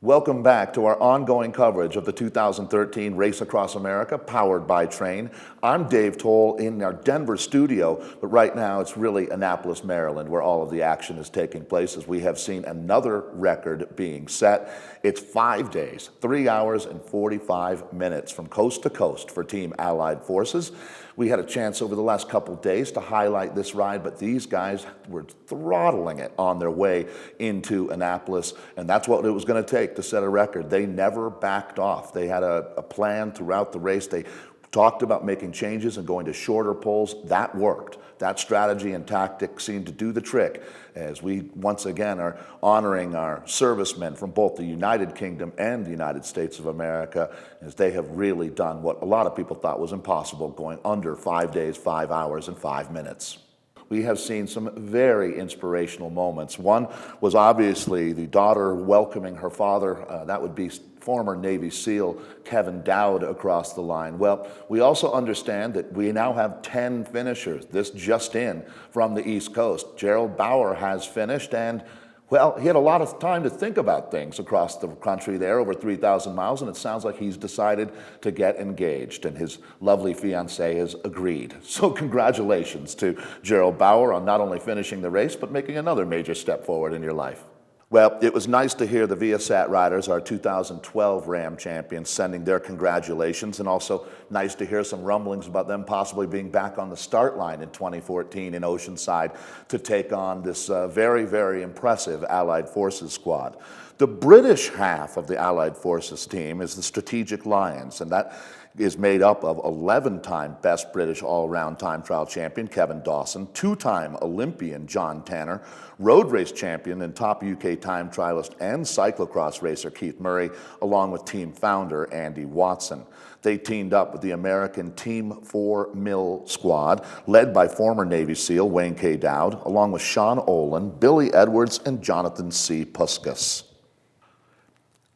Welcome back to our ongoing coverage of the 2013 Race Across America, powered by Train. I'm Dave Toll in our Denver studio, but right now it's really Annapolis, Maryland, where all of the action is taking place, as we have seen another record being set. It's 5 days, 3 hours and 45 minutes from coast to coast for Team Allied Forces. We had a chance over the last couple days to highlight this ride, but these guys were throttling it on their way into Annapolis, and that's what it was going to take to set a record. They never backed off. They had a plan throughout the race. They talked about making changes and going to shorter poles. That worked. That strategy and tactic seemed to do the trick, as we once again are honoring our servicemen from both the United Kingdom and the United States of America, as they have really done what a lot of people thought was impossible, going under 5 days, 5 hours, and 5 minutes. We have seen some very inspirational moments. One was obviously the daughter welcoming her father. That would be former Navy SEAL Kevin Dowd across the line. Well, we also understand that we now have 10 finishers. This just in from the East Coast. Gerald Bauer has finished, and well, he had a lot of time to think about things across the country there, over 3,000 miles, and it sounds like he's decided to get engaged, and his lovely fiancée has agreed. So congratulations to Gerald Bauer on not only finishing the race, but making another major step forward in your life. Well, it was nice to hear the Viasat riders, our 2012 RAAM champions, sending their congratulations, and also nice to hear some rumblings about them possibly being back on the start line in 2014 in Oceanside to take on this very, very impressive Allied Forces squad. The British half of the Allied Forces team is the Strategic Lions, and that is made up of 11-time Best British All-Round Time Trial Champion Kevin Dawson, 2-time Olympian John Tanner, road race champion and top UK time trialist and cyclocross racer Keith Murray, along with team founder Andy Watson. They teamed up with the American Team 4 Mill squad, led by former Navy SEAL Wayne K. Dowd, along with Sean Olin, Billy Edwards, and Jonathan C. Puskas.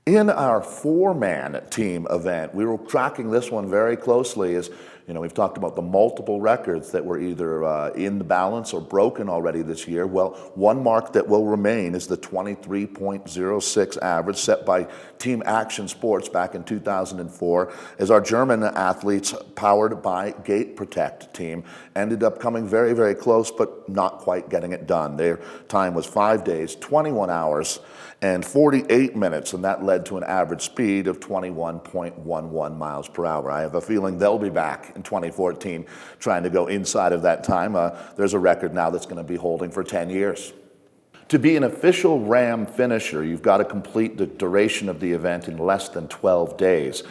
In our 4-man team event, we were tracking this one very closely, as you know, we've talked about the multiple records that were either in the balance or broken already this year. Well, one mark that will remain is the 23.06 average set by Team Action Sports back in 2004, as our German athletes, powered by Gate Protect team, ended up coming very, very close, but not quite getting it done. Their time was 5 days, 21 hours, and 48 minutes, and that led to an average speed of 21.11 miles per hour. I have a feeling they'll be back in 2014 trying to go inside of that time. There's a record now that's going to be holding for 10 years. To be an official RAAM finisher, you've got to complete the duration of the event in less than 12 days.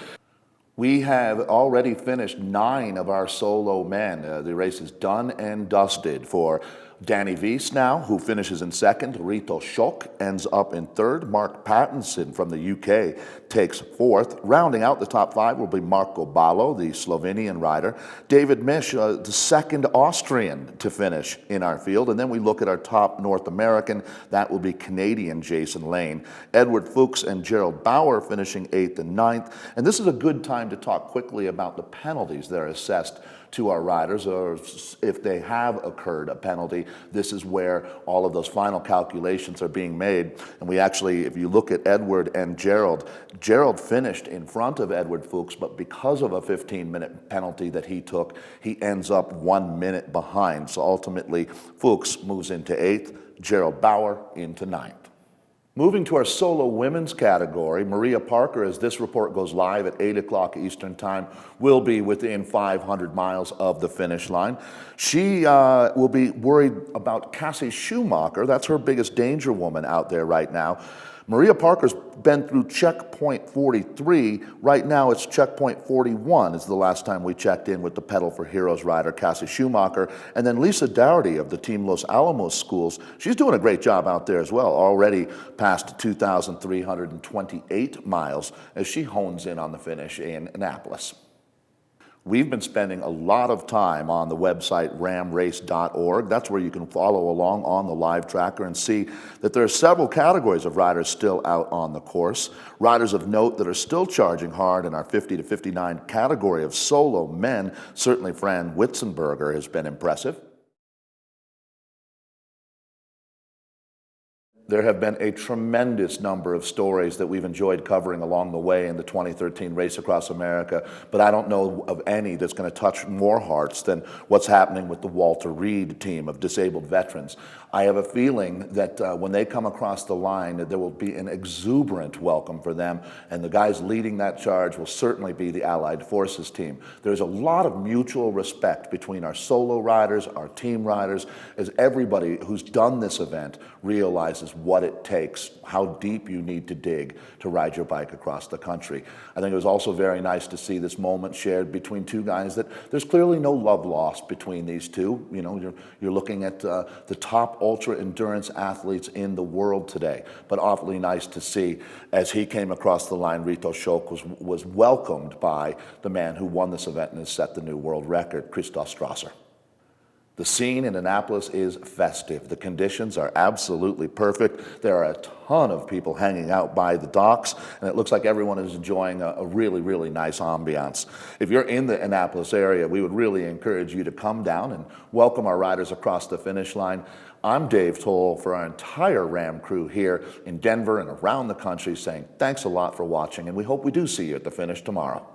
We have already finished 9 of our solo men. The race is done and dusted for Danny Weiss now, who finishes in second. Rito Schock ends up in third. Mark Pattinson from the UK takes fourth. Rounding out the top 5 will be Marco Ballo, the Slovenian rider. David Misch, the second Austrian to finish in our field. And then we look at our top North American. That will be Canadian Jason Lane. Edward Fuchs and Gerald Bauer finishing 8th and 9th. And this is a good time to talk quickly about the penalties that are assessed to our riders, or if they have occurred a penalty. This is where all of those final calculations are being made. And we actually, if you look at Edward and Gerald, Gerald finished in front of Edward Fuchs, but because of a 15-minute penalty that he took, he ends up 1 minute behind. So ultimately, Fuchs moves into 8th, Gerald Bauer into 9th. Moving to our solo women's category, Maria Parker, as this report goes live at 8 o'clock Eastern Time, will be within 500 miles of the finish line. She will be worried about Cassie Schumacher. That's her biggest danger woman out there right now. Maria Parker's been through checkpoint 43. Right now it's checkpoint 41 is the last time we checked in with the Pedal for Heroes rider Cassie Schumacher. And then Lisa Dougherty of the Team Los Alamos schools, she's doing a great job out there as well, already past 2,328 miles as she hones in on the finish in Annapolis. We've been spending a lot of time on the website ramrace.org. That's where you can follow along on the live tracker and see that there are several categories of riders still out on the course. Riders of note that are still charging hard in our 50 to 59 category of solo men. Certainly Fran Witzenberger has been impressive. There have been a tremendous number of stories that we've enjoyed covering along the way in the 2013 Race Across America, but I don't know of any that's going to touch more hearts than what's happening with the Walter Reed team of disabled veterans. I have a feeling that when they come across the line, that there will be an exuberant welcome for them, and the guys leading that charge will certainly be the Allied Forces team. There's a lot of mutual respect between our solo riders, our team riders, as everybody who's done this event realizes what it takes, how deep you need to dig to ride your bike across the country. I think it was also very nice to see this moment shared between two guys that there's clearly no love lost between these two. You know, you're looking at the top ultra endurance athletes in the world today, but awfully nice to see as he came across the line, Rito Schock was welcomed by the man who won this event and has set the new world record, Christoph Strasser. The scene in Annapolis is festive. The conditions are absolutely perfect. There are a ton of people hanging out by the docks, and it looks like everyone is enjoying a really, really nice ambiance. If you're in the Annapolis area, we would really encourage you to come down and welcome our riders across the finish line. I'm Dave Toll for our entire RAAM crew here in Denver and around the country saying thanks a lot for watching, and we hope we do see you at the finish tomorrow.